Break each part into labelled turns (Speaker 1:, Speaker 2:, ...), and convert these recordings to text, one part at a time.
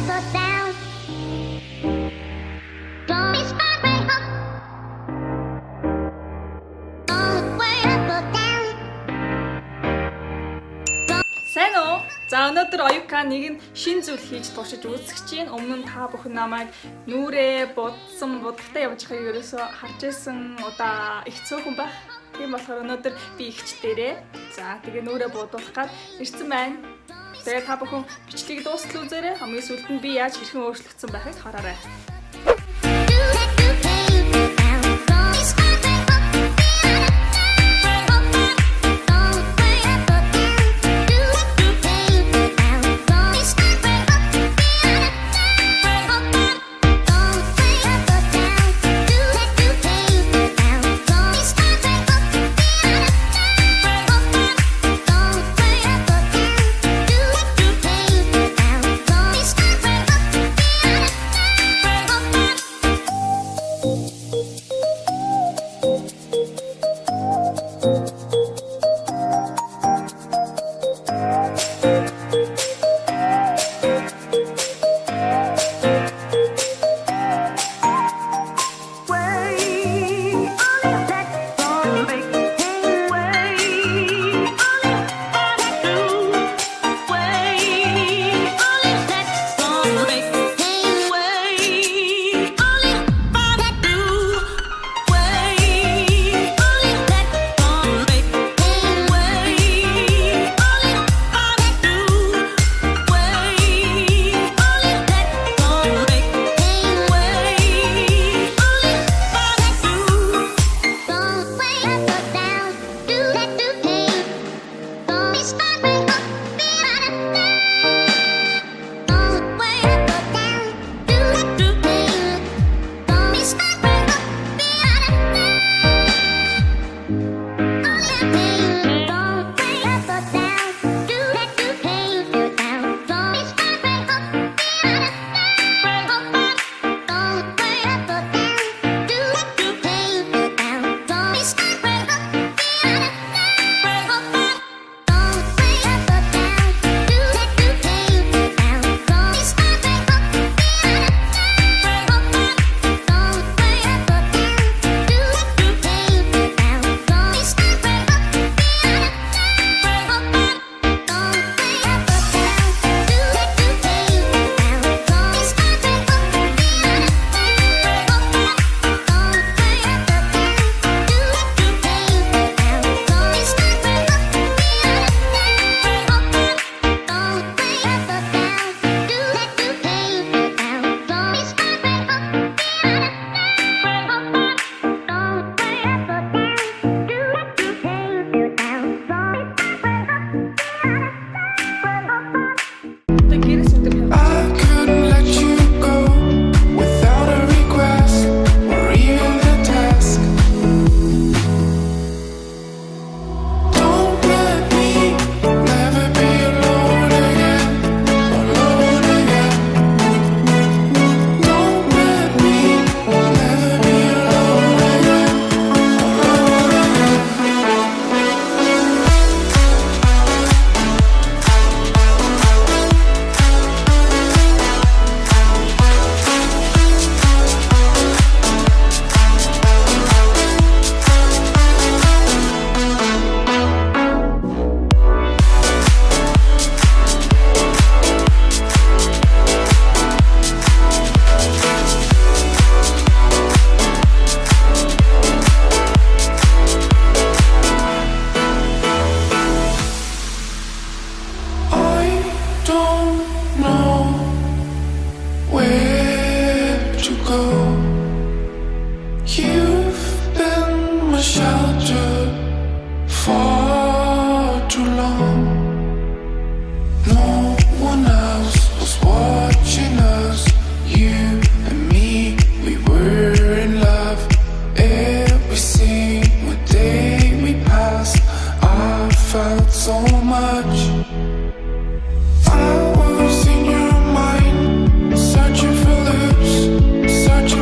Speaker 1: Сайн уу? За өнөөдөр оюука нэгэн шин зүйл хийж туршиж үзэх чинь өмнө нь та бүхэн намайг нүрээ будсан будалтай явж байгааг ерөөсөө харж байсан удаа их цөөхөн байх. Тийм болохоор өнөөдөр би ихч дээрээ. За тэгээ нүрээ будуулах гад ирсэн байна. Тэгээ та бүхэн бичлэгийг дуустал үзээрэй. Хамгийн сүүлд нь би яаж хэрхэн өөрчлөгдсөн байхыг хараарай.
Speaker 2: I was in your mind, searching for lips, searching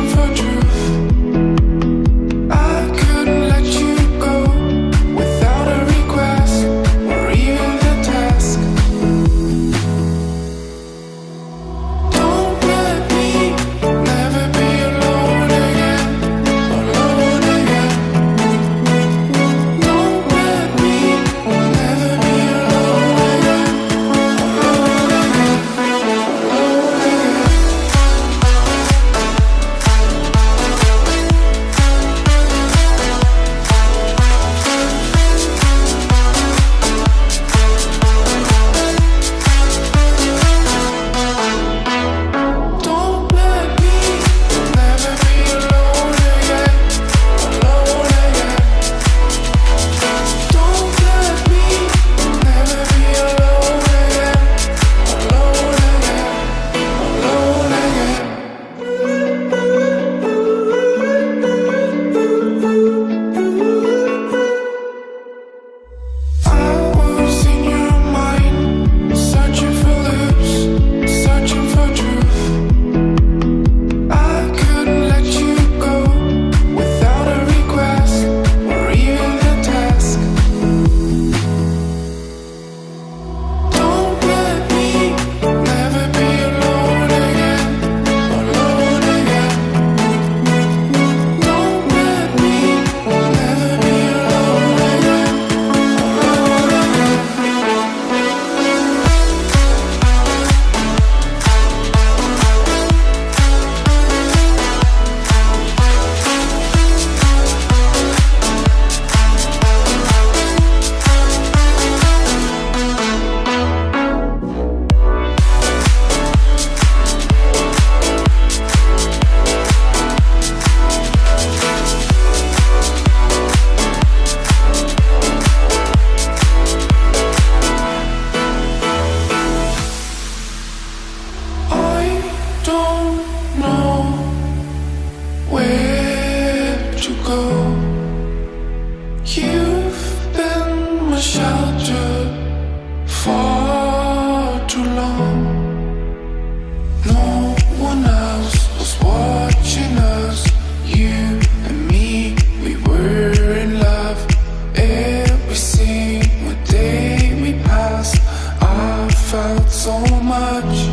Speaker 2: much.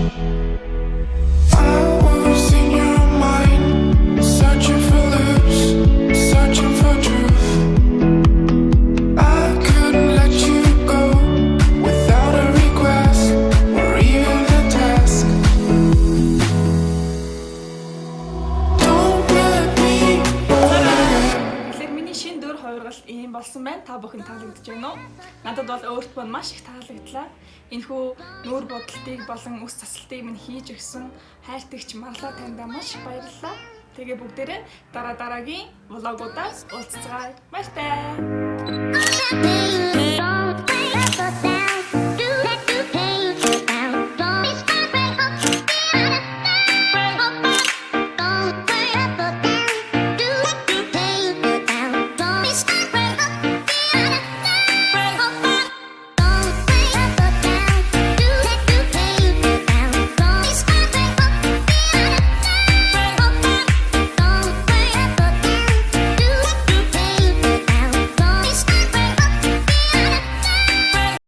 Speaker 2: I was in your mind, searching for lips, searching for truth. I couldn't let you go without a request or even a task. Don't let me
Speaker 1: Тэгэхээр миний шинэ дөр хувиргалт ийм болсон байна. Та бүхэн таалагдж байна уу? Надад бол өөрт маань маш их таалагдлаа. Энэхүү нүүр бодолтыг болон ус засалтыг минь хийж өгсөн хайртагч Марлаа таньда маш их баярлалаа. Тэгээ бүгдээрээ дараагийн влогуудаас уулзцгаая. Баяртай.